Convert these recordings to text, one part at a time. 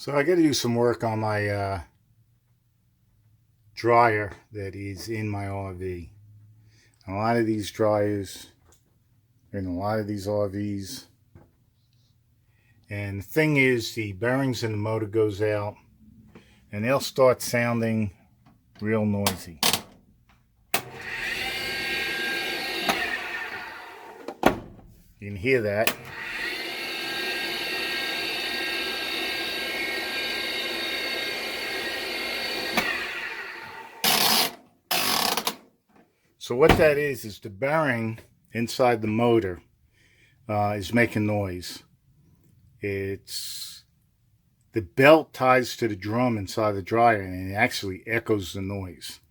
So I got to do some work on my dryer that is in my RV. A lot of these dryers are in a lot of these RVs. And the thing is, the bearings in the motor goes out and they'll start sounding real noisy. You can hear that. So what that is the bearing inside the motor is making noise. It's the belt ties to the drum inside the dryer, and it actually echoes the noise.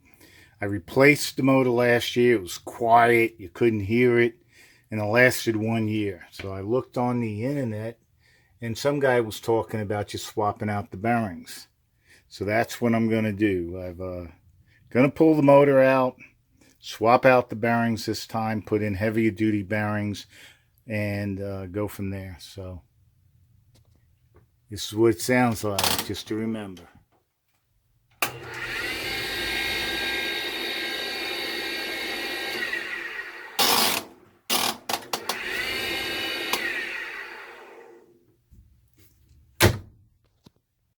I replaced the motor last year. It was quiet, you couldn't hear it, and it lasted 1 year. So I looked on the internet, and some guy was talking about just swapping out the bearings. So that's what I'm going to do. I'm going to pull the motor out, swap out the bearings this time, put in heavier duty bearings, and go from there. So this is what it sounds like, just to remember.